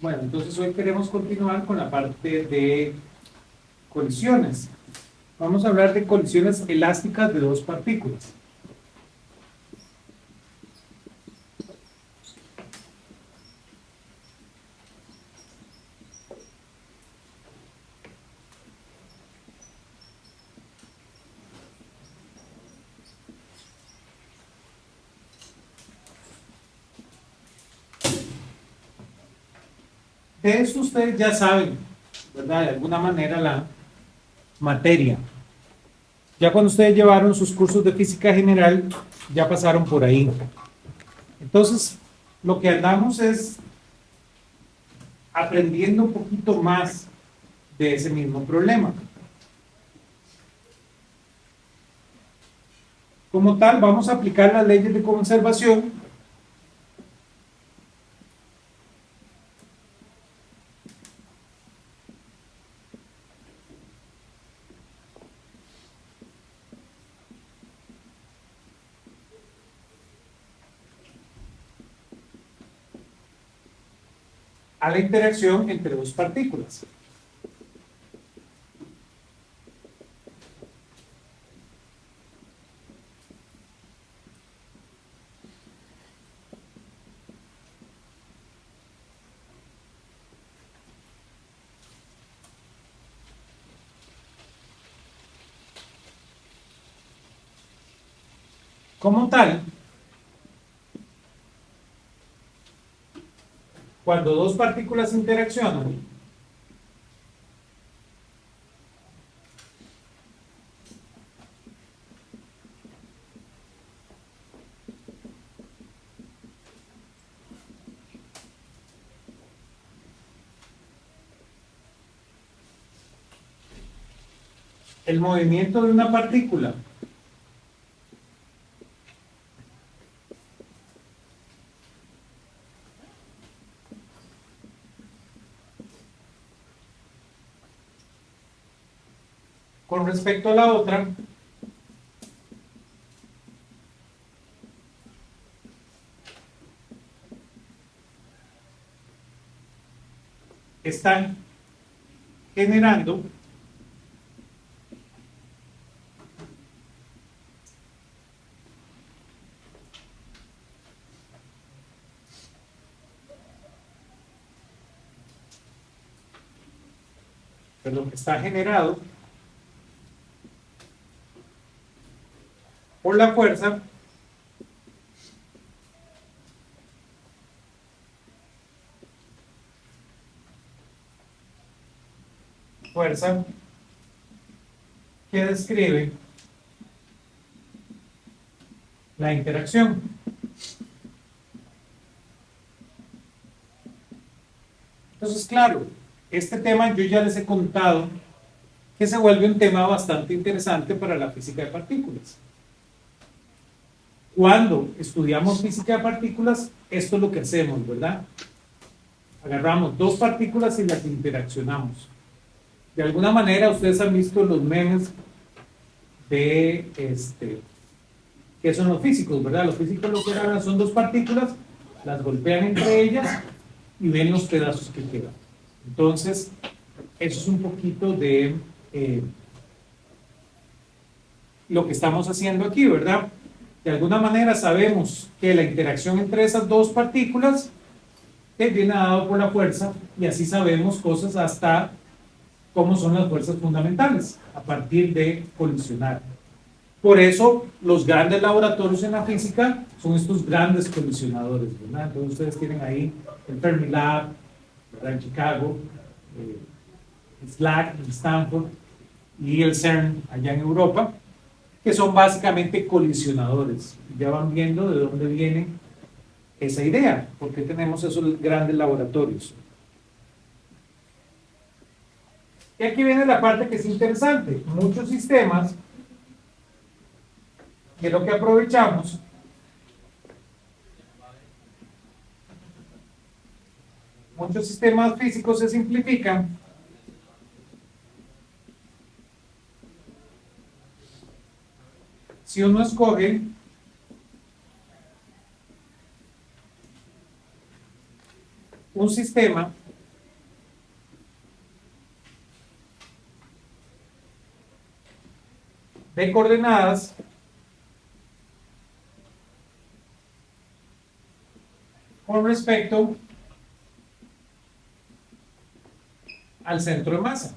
Bueno, entonces hoy queremos continuar con la parte de colisiones. Vamos a hablar de colisiones elásticas de dos partículas. De esto ustedes ya saben, ¿verdad? De alguna manera la materia. Ya cuando ustedes llevaron sus cursos de física general, ya pasaron por ahí. Entonces, lo que andamos es aprendiendo un poquito más de ese mismo problema. Como tal, vamos a aplicar las leyes de conservación a la interacción entre dos partículas. Como tal, cuando dos partículas interaccionan, el movimiento de una partícula con respecto a la otra están generando perdón, está generado por la fuerza que describe la interacción. Entonces, claro, este tema yo ya les he contado que se vuelve un tema bastante interesante para la física de partículas. Cuando estudiamos física de partículas, esto es lo que hacemos, ¿verdad? Agarramos dos partículas y las interaccionamos. De alguna manera, ustedes han visto los memes de que son los físicos, ¿verdad? Los físicos lo que agarran son dos partículas, las golpean entre ellas y ven los pedazos que quedan. Entonces, eso es un poquito de lo que estamos haciendo aquí, ¿verdad? De alguna manera sabemos que la interacción entre esas dos partículas viene dado por la fuerza y así sabemos cosas hasta cómo son las fuerzas fundamentales a partir de colisionar. Por eso los grandes laboratorios en la física son estos grandes colisionadores, ¿verdad? Entonces ustedes tienen ahí el Fermilab, ¿verdad? En Chicago, SLAC en Stanford y el CERN allá en Europa, que son básicamente colisionadores. Ya van viendo de dónde viene esa idea, porque tenemos esos grandes laboratorios. Y aquí viene la parte que es interesante. Muchos sistemas, que es lo que aprovechamos, muchos sistemas físicos se simplifican si uno escoge un sistema de coordenadas con respecto al centro de masa.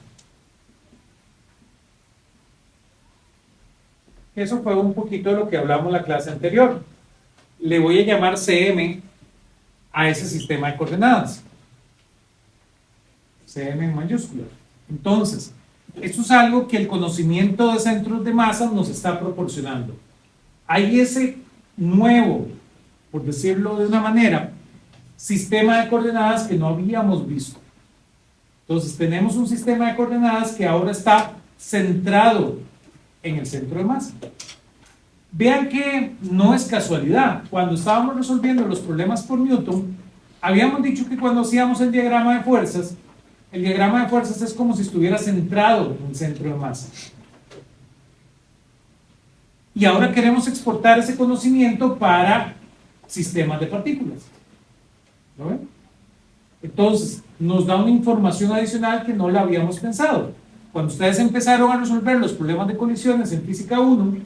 Eso fue un poquito de lo que hablamos en la clase anterior. Le voy a llamar CM a ese sistema de coordenadas. CM en mayúscula. Entonces, esto es algo que el conocimiento de centros de masa nos está proporcionando. Hay ese nuevo, por decirlo de una manera, sistema de coordenadas que no habíamos visto. Entonces, tenemos un sistema de coordenadas que ahora está centrado en el centro de masa. Vean que no es casualidad. Cuando estábamos resolviendo los problemas por Newton, habíamos dicho que cuando hacíamos el diagrama de fuerzas, el diagrama de fuerzas es como si estuviera centrado en el centro de masa. Y ahora queremos exportar ese conocimiento para sistemas de partículas. ¿Lo ven? Entonces, nos da una información adicional que no la habíamos pensado. Cuando ustedes empezaron a resolver los problemas de colisiones en física 1,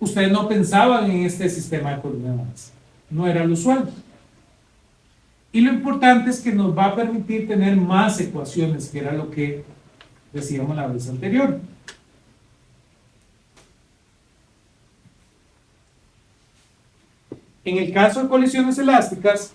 ustedes no pensaban en este sistema de coordenadas. No era lo usual. Y lo importante es que nos va a permitir tener más ecuaciones, que era lo que decíamos la vez anterior. En el caso de colisiones elásticas,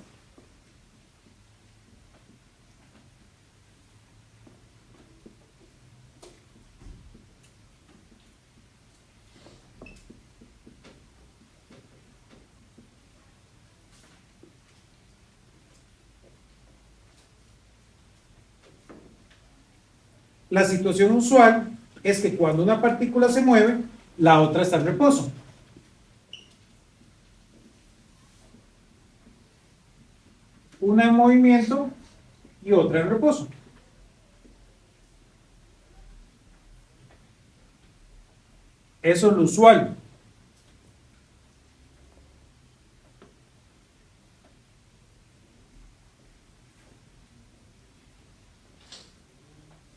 la situación usual es que cuando una partícula se mueve, la otra está en reposo. Una en movimiento y otra en reposo. Eso es lo usual.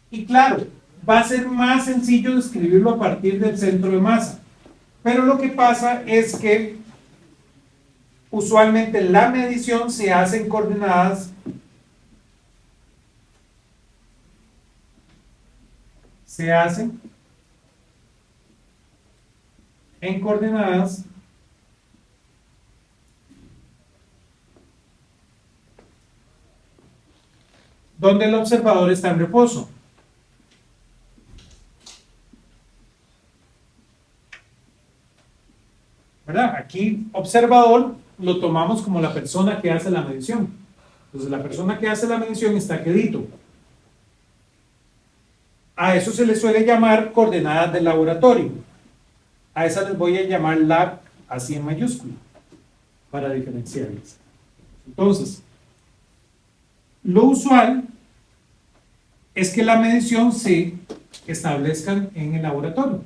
Y claro, va a ser más sencillo describirlo a partir del centro de masa. Pero lo que pasa es que usualmente la medición se hace en coordenadas donde el observador está en reposo. ¿Verdad? Aquí observador lo tomamos como la persona que hace la medición. Entonces la persona que hace la medición está quedito. A eso se le suele llamar coordenadas del laboratorio. A esas les voy a llamar lab así en mayúscula para diferenciarlas. Entonces, lo usual es que la medición se establezca en el laboratorio.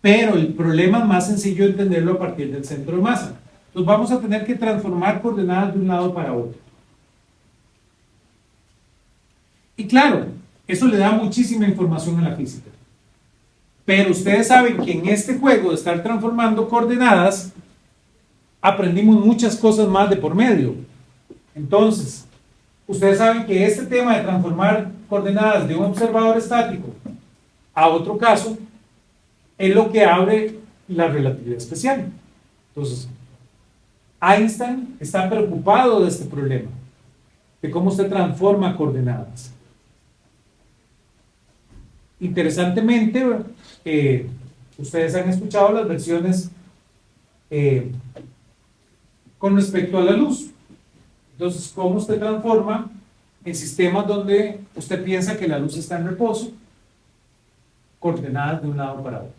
Pero el problema es más sencillo de entenderlo a partir del centro de masa. Entonces vamos a tener que transformar coordenadas de un lado para otro. Y claro, eso le da muchísima información a la física. Pero ustedes saben que en este juego de estar transformando coordenadas, aprendimos muchas cosas más de por medio. Entonces, ustedes saben que este tema de transformar coordenadas de un observador estático a otro caso es lo que abre la relatividad especial. Entonces, Einstein está preocupado de este problema, de cómo se transforma coordenadas. Interesantemente, ustedes han escuchado las versiones con respecto a la luz. Entonces, cómo usted transforma en sistemas donde usted piensa que la luz está en reposo, coordenadas de un lado para otro.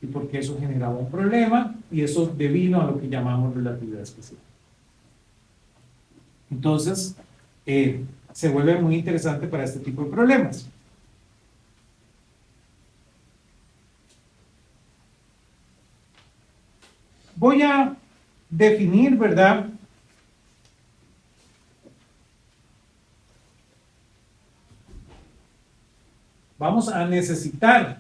Y porque eso generaba un problema, y eso devino a lo que llamamos relatividad especial. Entonces, se vuelve muy interesante para este tipo de problemas. Voy a definir, ¿verdad?, vamos a necesitar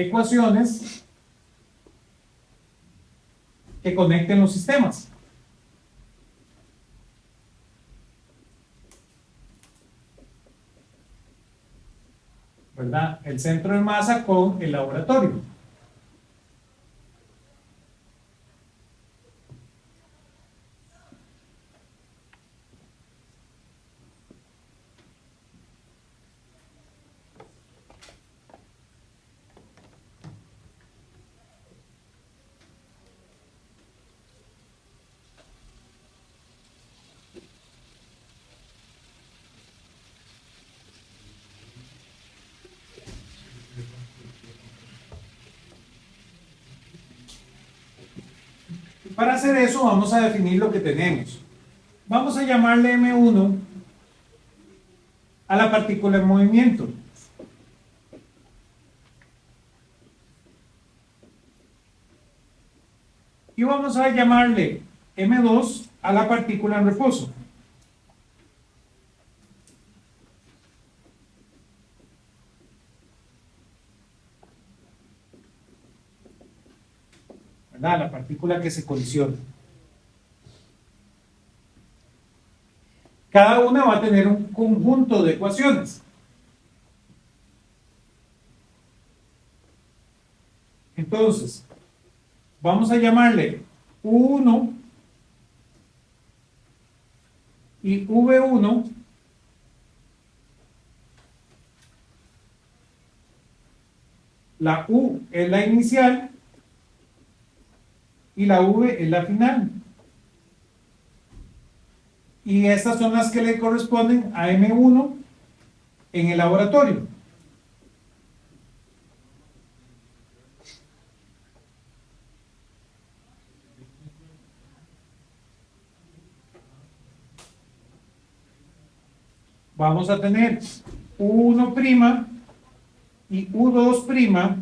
ecuaciones que conecten los sistemas. ¿Verdad? El centro de masa con el laboratorio. Para hacer eso vamos a definir lo que tenemos. Vamos a llamarle M1 a la partícula en movimiento. Y vamos a llamarle M2 a la partícula en reposo. ¿Verdad? La partícula que se colisiona. Cada una va a tener un conjunto de ecuaciones. Entonces, vamos a llamarle U1 y V1 la U es la inicial y la V es la final. Y estas son las que le corresponden a M1 en el laboratorio. Vamos a tener U1' y U2'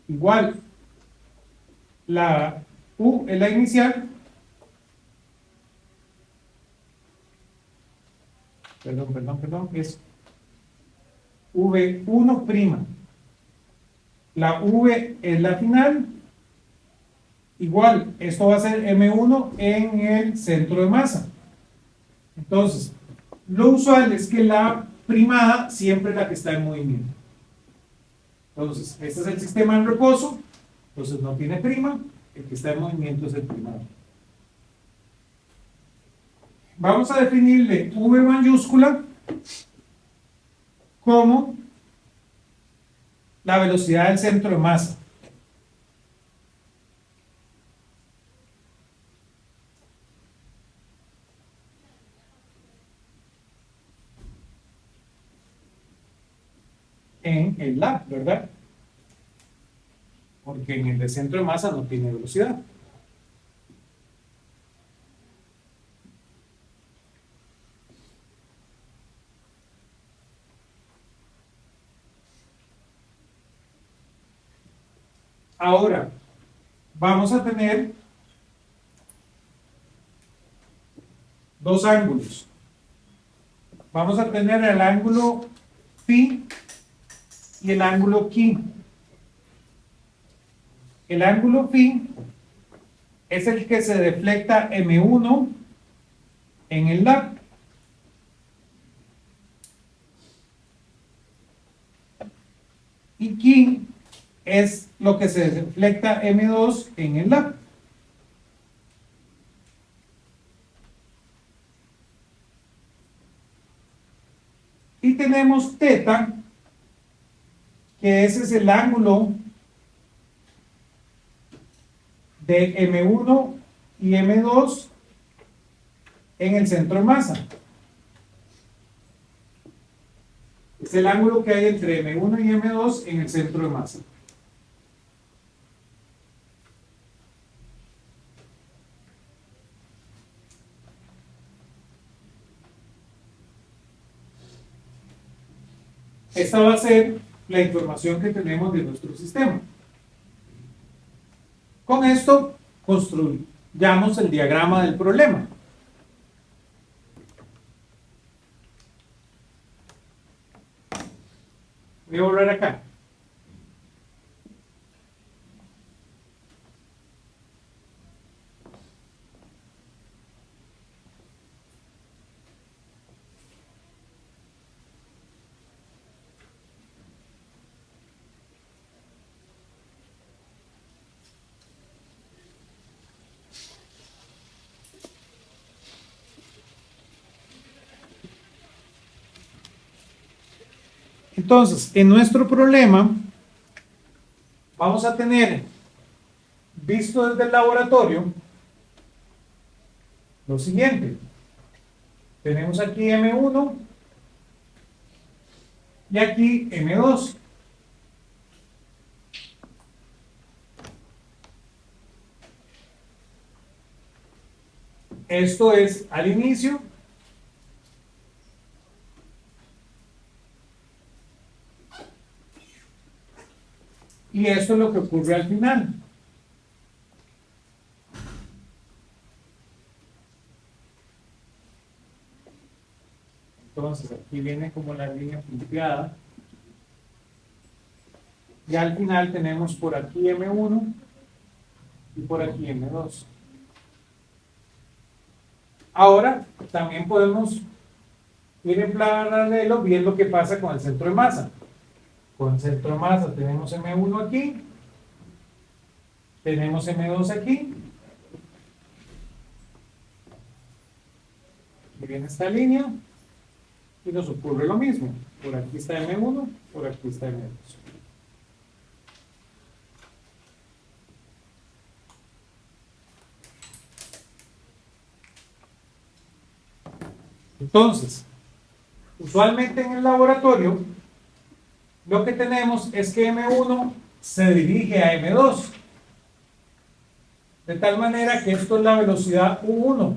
igual. La U es la inicial. Perdón, es V1'. La V es la final. Igual, esto va a ser M1 en el centro de masa. Entonces, lo usual es que la primada siempre es la que está en movimiento. Entonces, este es el sistema en reposo. Entonces no tiene prima. El que está en movimiento es el primado. Vamos a definirle V mayúscula como la velocidad del centro de masa. En el lab, ¿verdad? Porque en el de centro de masa no tiene velocidad. Ahora, vamos a tener dos ángulos. Vamos a tener el ángulo phi y el ángulo chi. El ángulo phi es el que se deflecta M1 en el lab. Y chi es lo que se deflecta M2 en el lab. Y tenemos teta, que ese es el ángulo de M1 y M2 en el centro de masa. Es el ángulo que hay entre M1 y M2 en el centro de masa. Esta va a ser la información que tenemos de nuestro sistema. Con esto construyamos el diagrama del problema. Voy a volver acá. Entonces, en nuestro problema, vamos a tener, visto desde el laboratorio, lo siguiente. Tenemos aquí M1 y aquí M2. Esto es al inicio. Y esto es lo que ocurre al final. Entonces aquí viene como la línea punteada. Y al final tenemos por aquí M1 y por aquí M2. Ahora también podemos ir en paralelo viendo qué pasa con el centro de masa. Con el centro de masa tenemos M1 aquí, tenemos M2 aquí, y viene esta línea, y nos ocurre lo mismo. Por aquí está M1, por aquí está M2. Entonces, usualmente en el laboratorio, lo que tenemos es que M1 se dirige a M2. De tal manera que esto es la velocidad U1.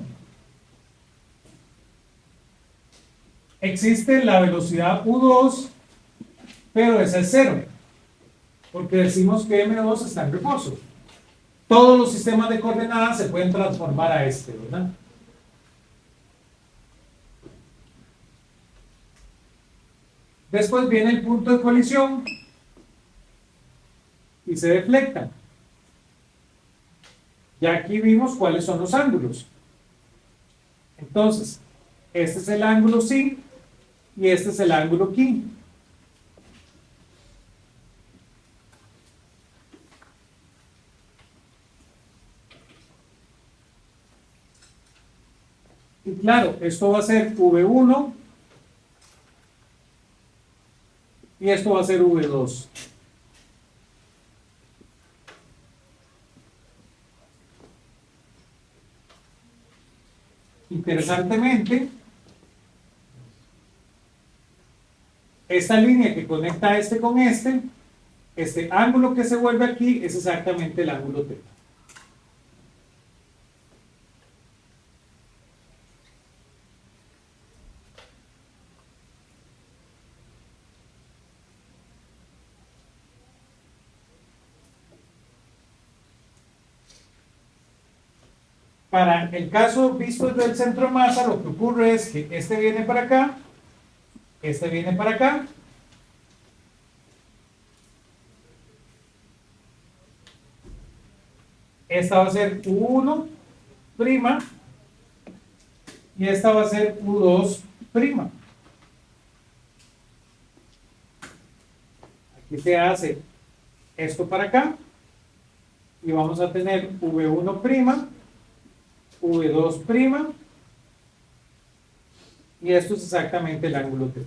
Existe la velocidad U2, pero esa es cero. Porque decimos que M2 está en reposo. Todos los sistemas de coordenadas se pueden transformar a este, ¿verdad? Después viene el punto de colisión y se deflecta. Ya aquí vimos cuáles son los ángulos. Entonces, este es el ángulo psi y este es el ángulo chi. Y claro, esto va a ser V1 y esto va a ser V2. Interesantemente, esta línea que conecta este con este ángulo que se vuelve aquí es exactamente el ángulo θ. Para el caso visto desde el centro de masa, lo que ocurre es que este viene para acá, este viene para acá, esta va a ser U1', y esta va a ser U2'. Aquí se hace esto para acá, y vamos a tener V1', V2', y esto es exactamente el ángulo θ.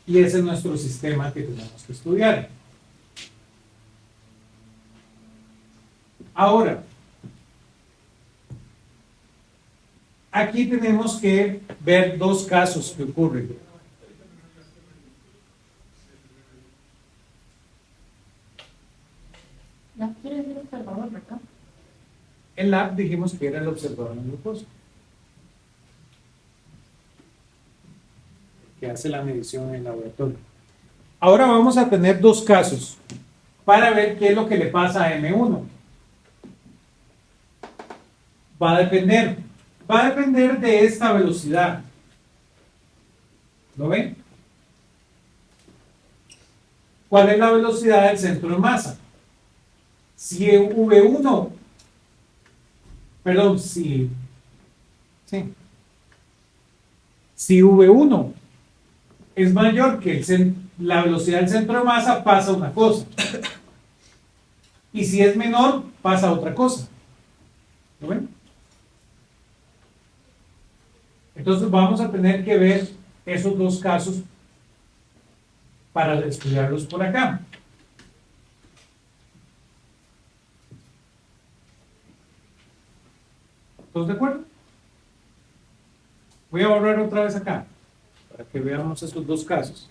Y ese es nuestro sistema que tenemos que estudiar. Ahora, aquí tenemos que ver dos casos que ocurren. ¿No quieres ser observador, verdad? El lab dijimos que era el observador en glucosa, que hace la medición en el laboratorio. Ahora vamos a tener dos casos para ver qué es lo que le pasa a M1. Va a depender de esta velocidad. ¿Lo ven? ¿Cuál es la velocidad del centro de masa? Si V1 perdón, si V1 es mayor que la velocidad del centro de masa, pasa una cosa. Y si es menor, pasa otra cosa. ¿Lo ven? Entonces vamos a tener que ver esos dos casos para estudiarlos por acá. ¿Todos de acuerdo? Voy a borrar otra vez acá, para que veamos estos dos casos.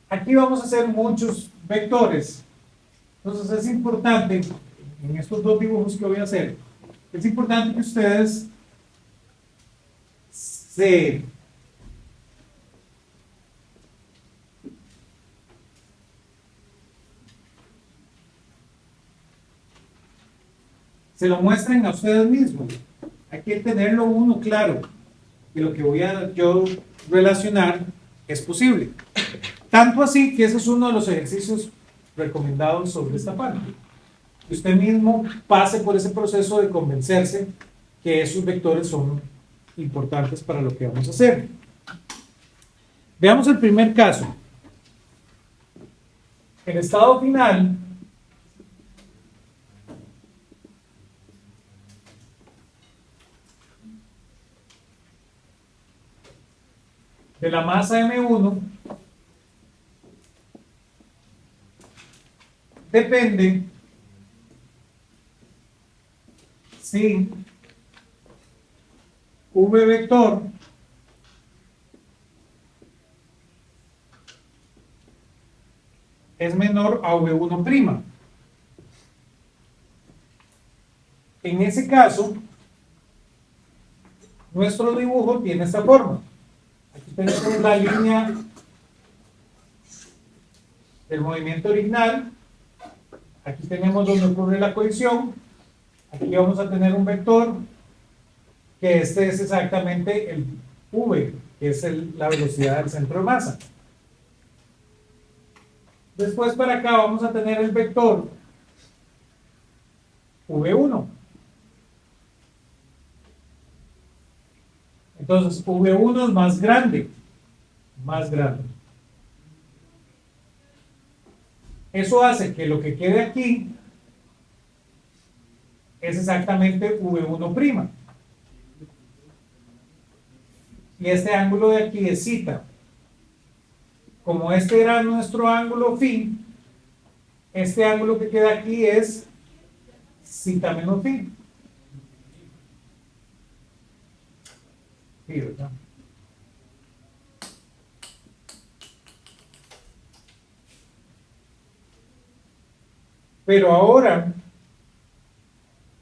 Aquí vamos a hacer muchos vectores. Entonces es importante, en estos dos dibujos que voy a hacer, es importante que ustedes se lo muestren a ustedes mismos. Hay que tenerlo uno claro, que lo que voy a yo relacionar es posible. Tanto así que ese es uno de los ejercicios recomendados sobre esta parte. Que usted mismo pase por ese proceso de convencerse que esos vectores son importantes para lo que vamos a hacer. Veamos el primer caso. El estado final de la masa M1 depende si V vector es menor a V1'. En ese caso, nuestro dibujo tiene esta forma. Aquí tenemos la línea del movimiento original. Aquí tenemos donde ocurre la colisión. Aquí vamos a tener un vector que este es exactamente el V, que es la velocidad del centro de masa. Después para acá vamos a tener el vector V1. Entonces V1 es más grande, más grande. Eso hace que lo que quede aquí es exactamente V1'. Y este ángulo de aquí es zeta. Como este era nuestro ángulo phi, este ángulo que queda aquí es zeta menos phi. Sí, ¿verdad? Pero ahora,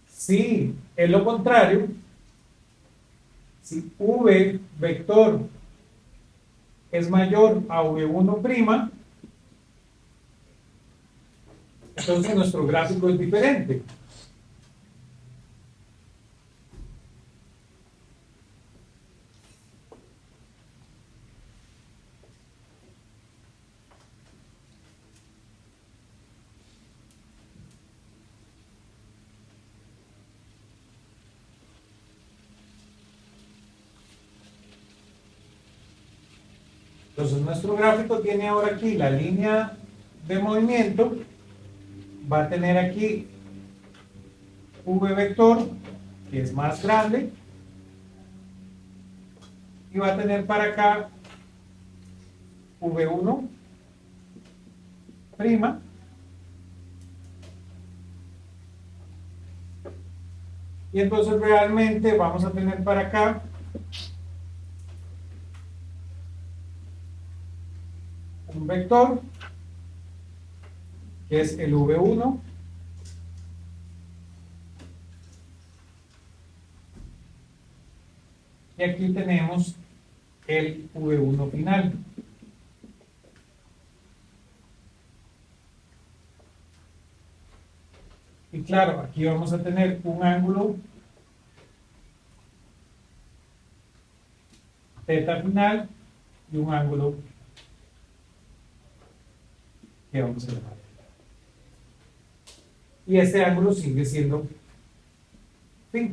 si es lo contrario, si V vector es mayor a V1', entonces nuestro gráfico es diferente. Entonces nuestro gráfico tiene ahora aquí la línea de movimiento, va a tener aquí V vector, que es más grande, y va a tener para acá V1', y entonces realmente vamos a tener para acá un vector que es el V1 y aquí tenemos el V1 final. Y claro, aquí vamos a tener un ángulo θ final y un ángulo que vamos a llamar. Y este ángulo sigue siendo phi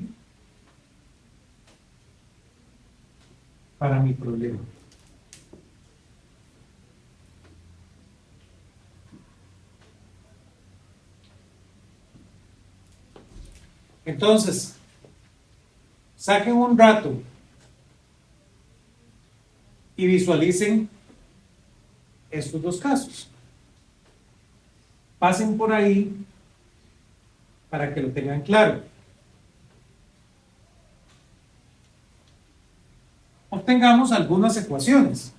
para mi problema. Entonces, saquen un rato y visualicen estos dos casos. Pasen por ahí para que lo tengan claro. Obtengamos algunas ecuaciones.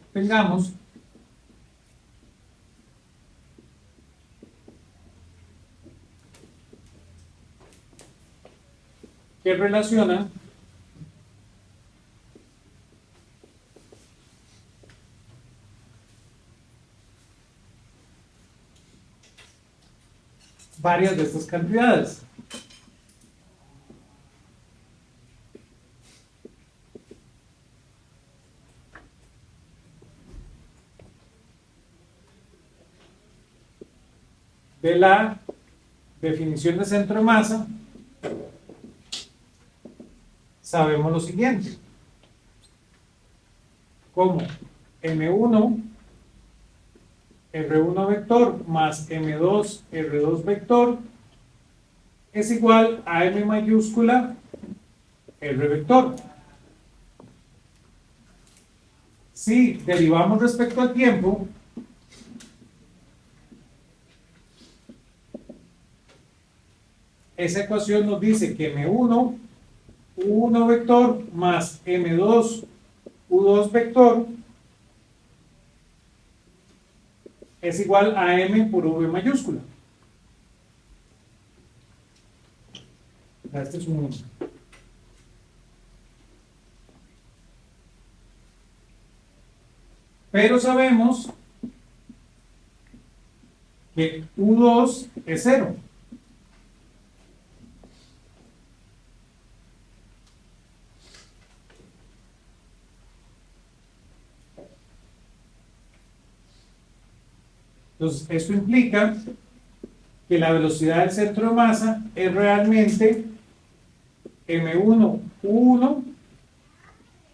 Obtengamos que relaciona varias de estas cantidades. De la definición de centro de masa, sabemos lo siguiente. Como M1, R1 vector más M2, R2 vector es igual a M mayúscula R vector. Si derivamos respecto al tiempo, esa ecuación nos dice que M1, U1 vector más M2, U2 vector es igual a M por V mayúscula. Este es un 1. Pero sabemos que U2 es 0. Entonces, esto implica que la velocidad del centro de masa es realmente M1, U1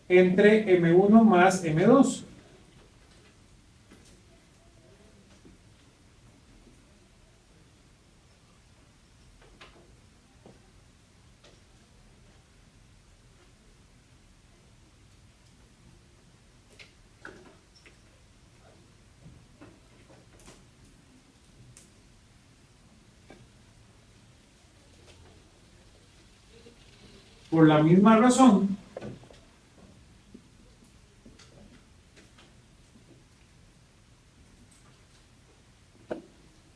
entre M1 más M2. Por la misma razón,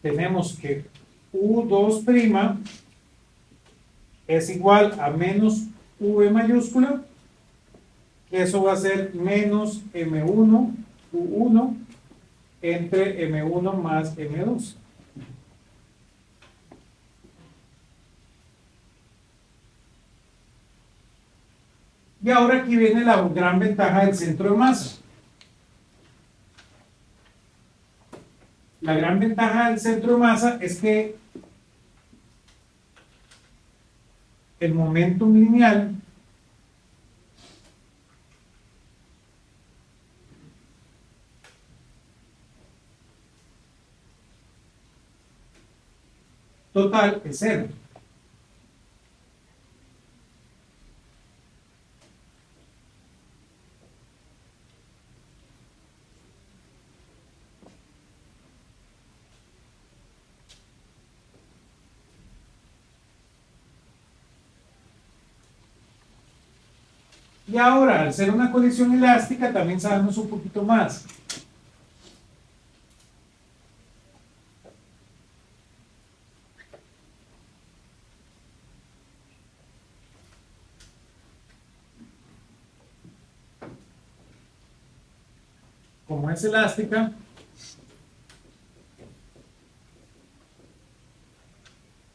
tenemos que U2' es igual a menos V mayúscula, que eso va a ser menos M1, U1 entre M1 más M2. Y ahora aquí viene la gran ventaja del centro de masa. La gran ventaja del centro de masa es que el momento lineal total es 0. Y ahora, al ser una colisión elástica, también sabemos un poquito más. Como es elástica,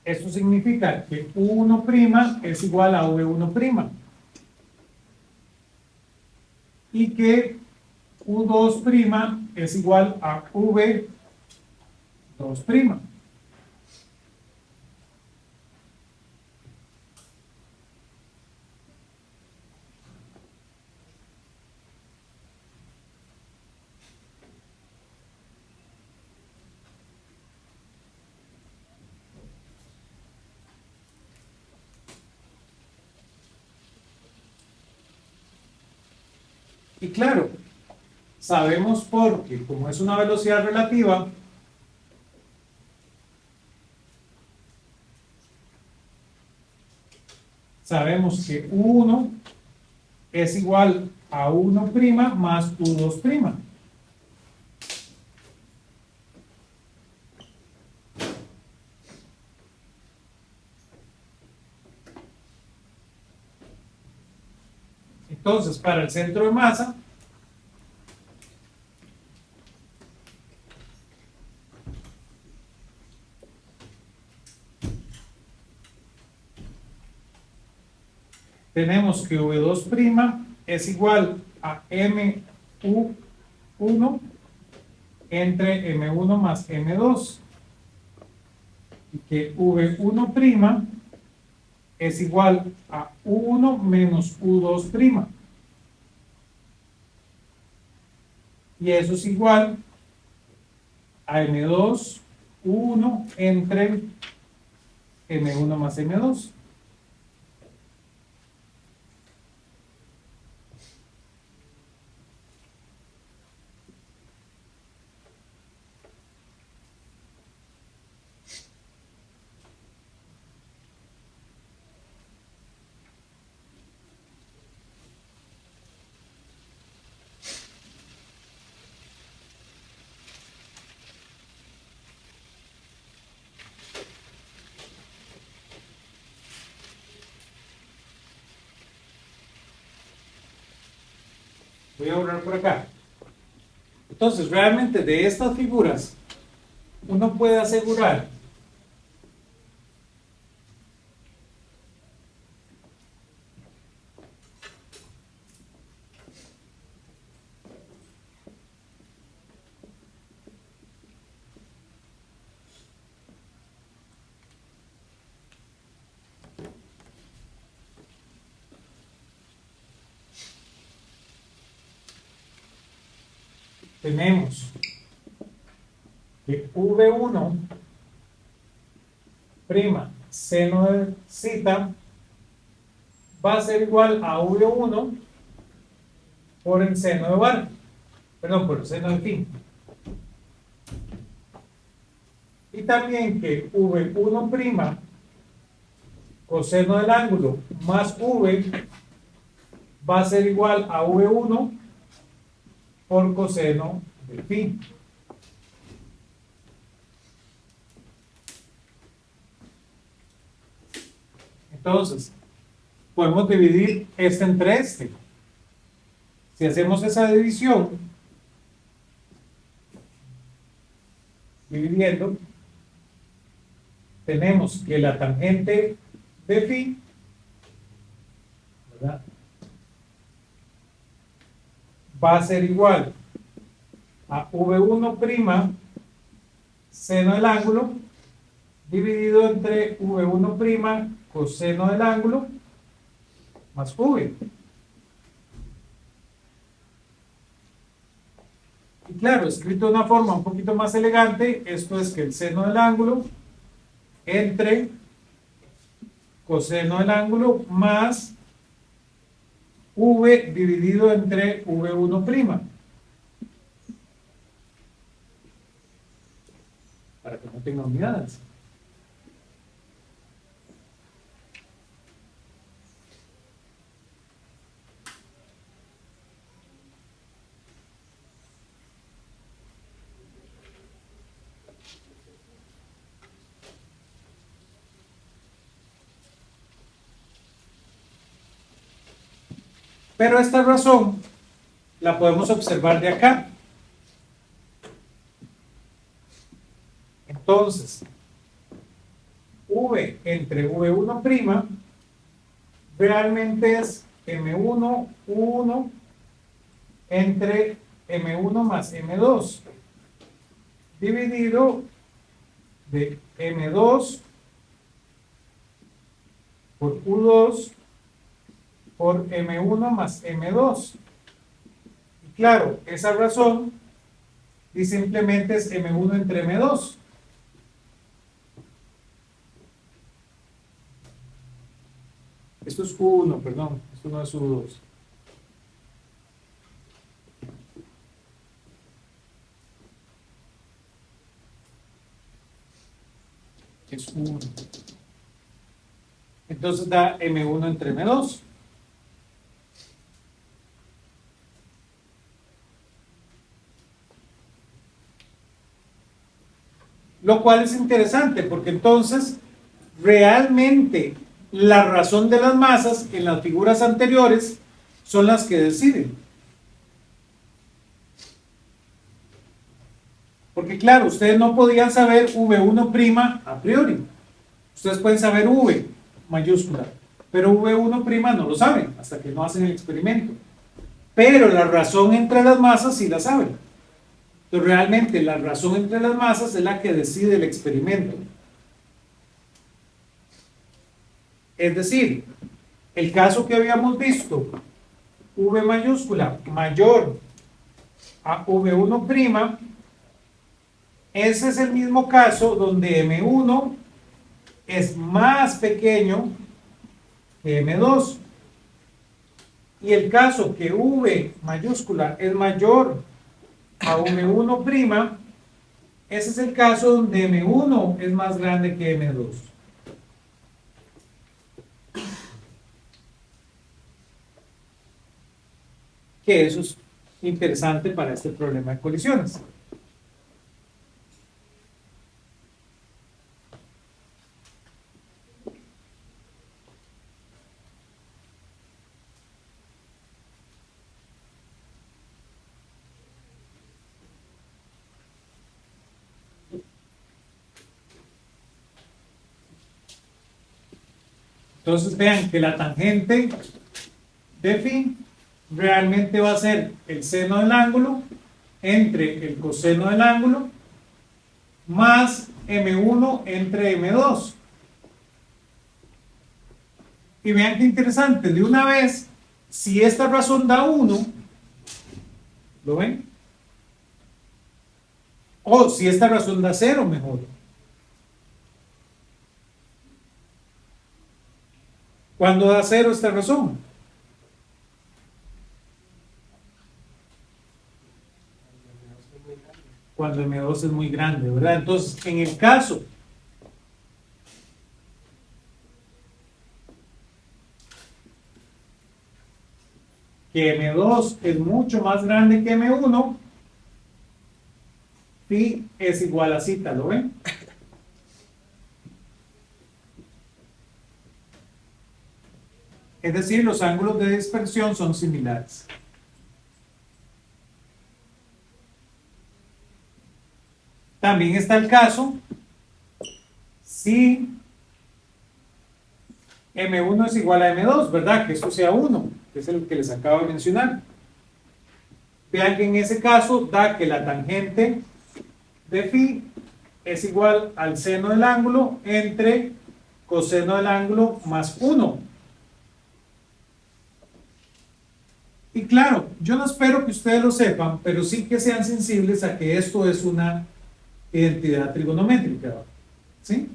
esto significa que U1' es igual a V1'. y que U2' es igual a V2'. Y claro, sabemos porque, como es una velocidad relativa, sabemos que U1 es igual a 1' más U2'. Entonces, para el centro de masa, tenemos que V2' es igual a MU1 entre M1 más M2 y que V1' es igual a U1 menos U2'. Y eso es igual a M2 U1 entre M1 más M2. Voy a borrar por acá. Entonces, realmente de estas figuras, uno puede asegurar tenemos que V1 prima seno de zeta va a ser igual a V1 por el seno de bar, perdón, por el seno de phi. Y también que V1' coseno del ángulo más V va a ser igual a V1 por coseno del phi. Entonces, podemos dividir este entre este. Si hacemos esa división, dividiendo, tenemos que la tangente de phi, ¿verdad?, va a ser igual a V1' seno del ángulo dividido entre V1' coseno del ángulo más V. Y claro, escrito de una forma un poquito más elegante, esto es que el seno del ángulo entre coseno del ángulo más V dividido entre V1', para que no tenga unidades. Pero esta razón la podemos observar de acá. Entonces, V entre V1' realmente es M1, U1 entre M1 más M2 dividido de M2 por U2 por M1 más M2. Y claro, esa razón y simplemente es M1 entre M2. Esto es U1, perdón, esto no es U2. Es U1. Entonces da M1 entre M2. Lo cual es interesante porque entonces realmente la razón de las masas en las figuras anteriores son las que deciden. Porque claro, ustedes no podían saber V1' a priori. Ustedes pueden saber V mayúscula, pero V1' no lo saben hasta que no hacen el experimento. Pero la razón entre las masas sí la saben. Entonces realmente la razón entre las masas es la que decide el experimento. Es decir, el caso que habíamos visto, V mayúscula mayor a V1', ese es el mismo caso donde M1 es más pequeño que M2. Y el caso que V mayúscula es mayor a V1', ese es el caso donde M1 es más grande que M2. Que eso es interesante para este problema de colisiones. Entonces vean que la tangente de phi realmente va a ser el seno del ángulo entre el coseno del ángulo más M1 entre M2. Y vean qué interesante, de una vez, si esta razón da 1, ¿lo ven? O si esta razón da 0, mejor. ¿Cuándo da 0 esta razón? Cuando M2 es muy grande, ¿verdad? Entonces, en el caso que M2 es mucho más grande que M1, phi es igual a zeta, ¿lo ven? Es decir, los ángulos de dispersión son similares. También está el caso si M1 es igual a M2, ¿verdad? Que esto sea 1, que es el que les acabo de mencionar. Vean que en ese caso da que la tangente de phi es igual al seno del ángulo entre coseno del ángulo más 1. Y claro, yo no espero que ustedes lo sepan, pero sí que sean sensibles a que esto es una identidad trigonométrica, ¿sí?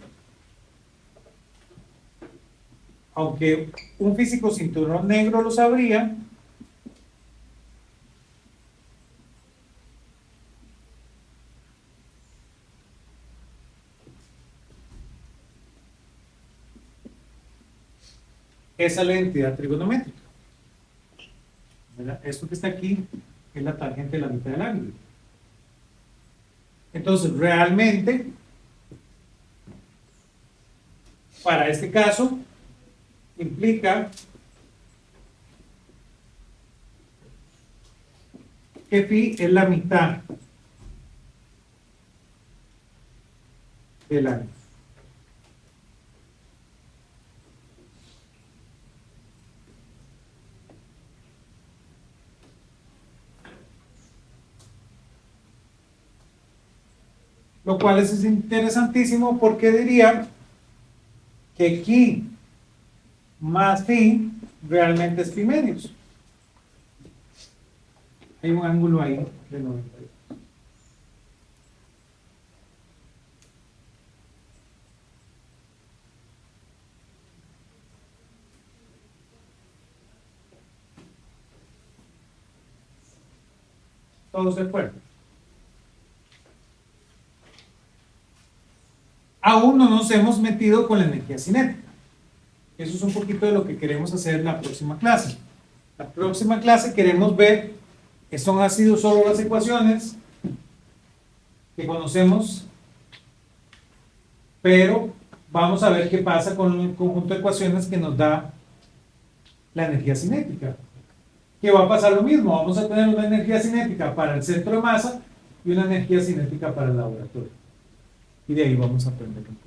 Aunque un físico cinturón negro lo sabría, esa es la identidad trigonométrica, ¿verdad? Esto que está aquí es la tangente de la mitad del ángulo. Entonces, realmente, para este caso, implica que phi es la mitad del ángulo. Lo cual es interesantísimo porque diría que Q más phi realmente es pi medios. Hay un ángulo ahí de 90. ¿Todos de acuerdo? Aún no nos hemos metido con la energía cinética. Eso es un poquito de lo que queremos hacer en la próxima clase. La próxima clase queremos ver que han sido solo las ecuaciones que conocemos, pero vamos a ver qué pasa con el conjunto de ecuaciones que nos da la energía cinética. Que va a pasar lo mismo, vamos a tener una energía cinética para el centro de masa y una energía cinética para el laboratorio. Y de ahí vamos a aprender un poco.